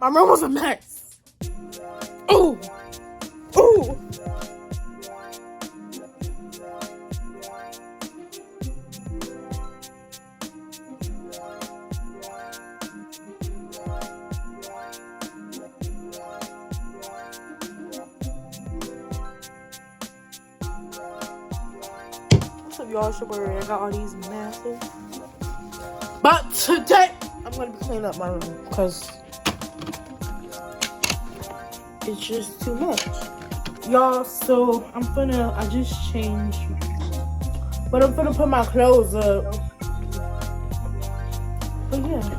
My room was a mess. Ooh. Ooh. What's up, y'all? It's your boy Ray. I got all these massive. But today, I'm going to be cleaning up my room because it's just too much. Y'all, so I just changed. But I'm finna put my clothes up. But yeah.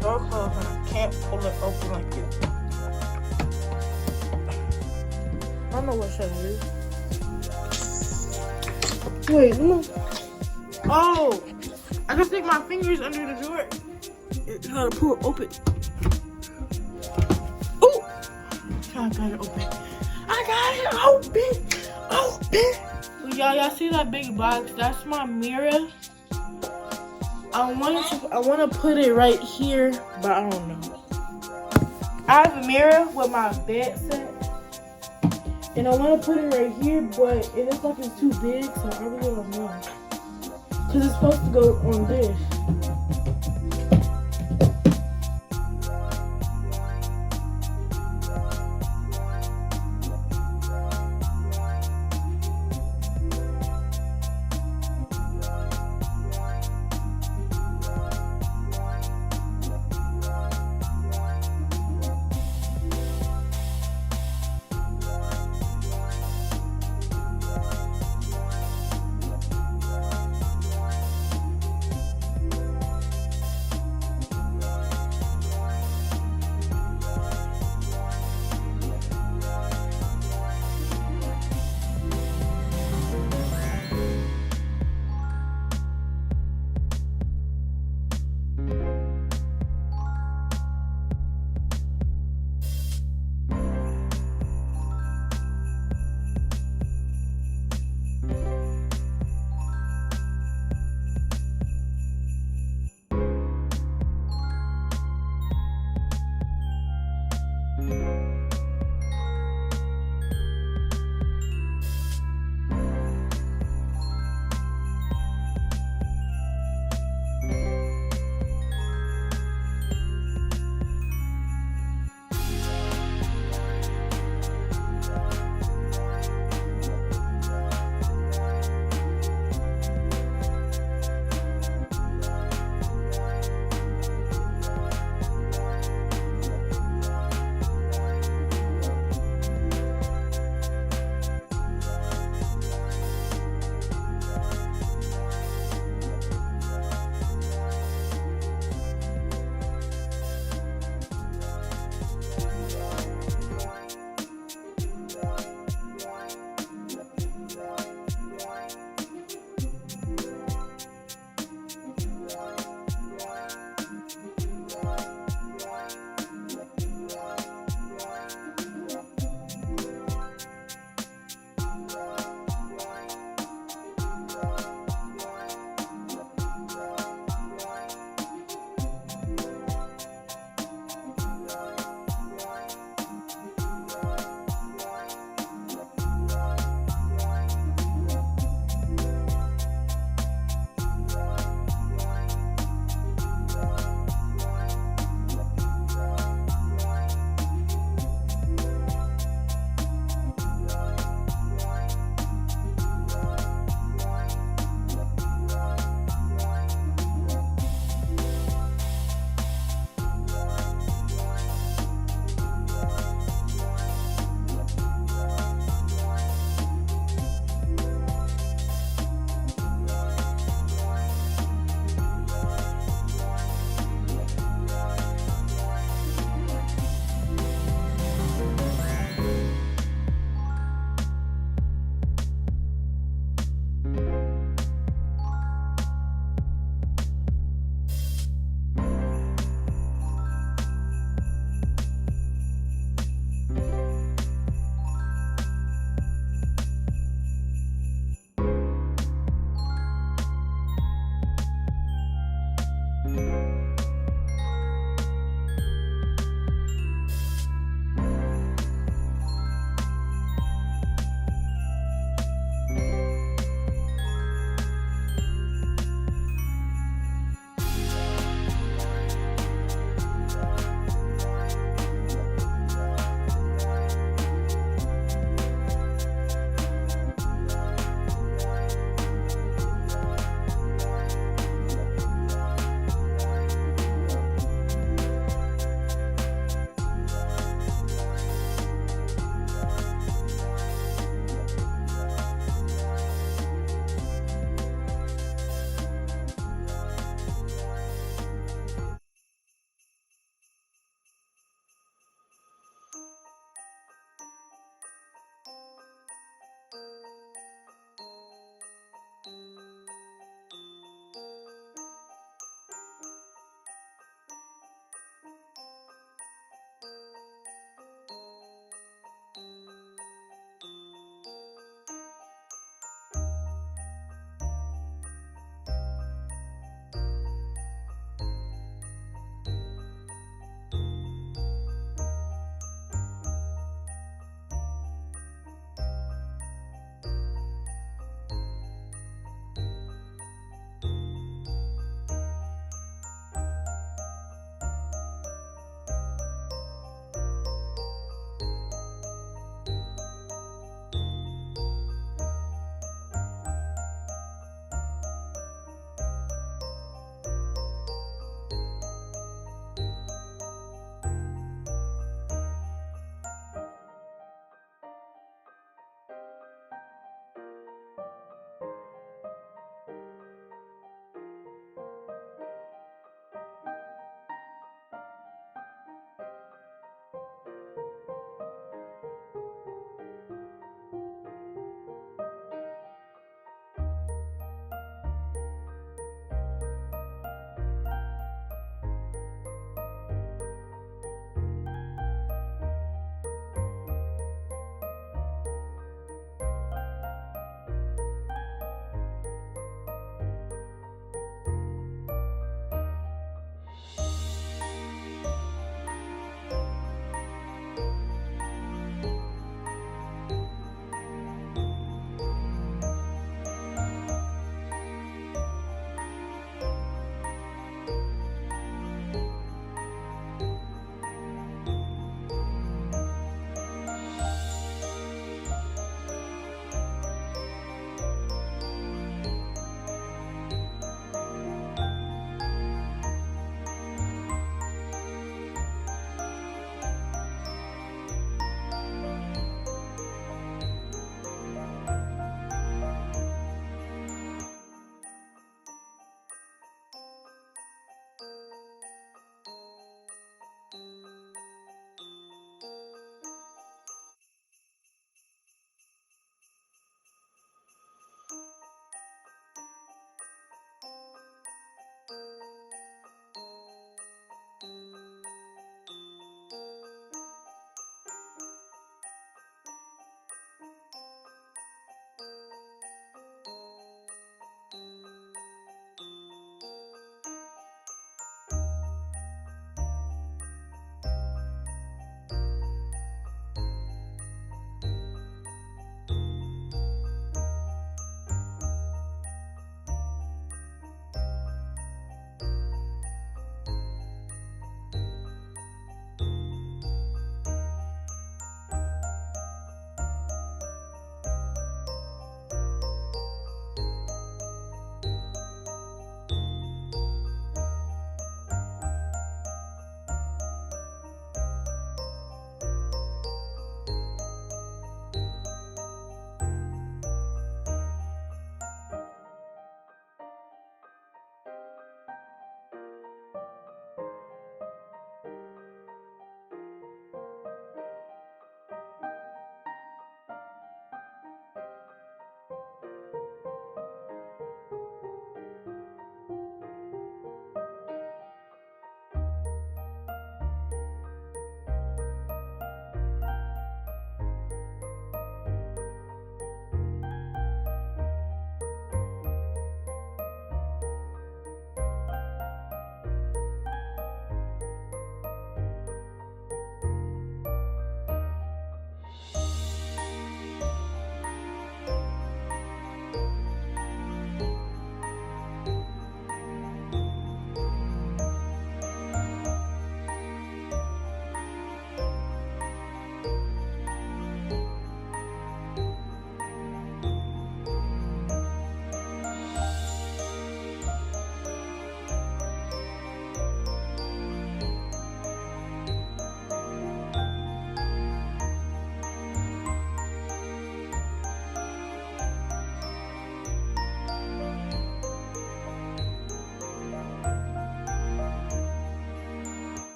Door closed and I can't pull it open like this. I don't know what should I do. Wait, no. Oh, I can stick my fingers under the door. It's how to pull it open. Ooh, I got it open. I got it open. Well, y'all see that big box? That's my mirror. I want to put it right here, but I don't know. I have a mirror with my bed set, and I want to put it right here, but it looks like it's too big, so I really don't know. Because it's supposed to go on this.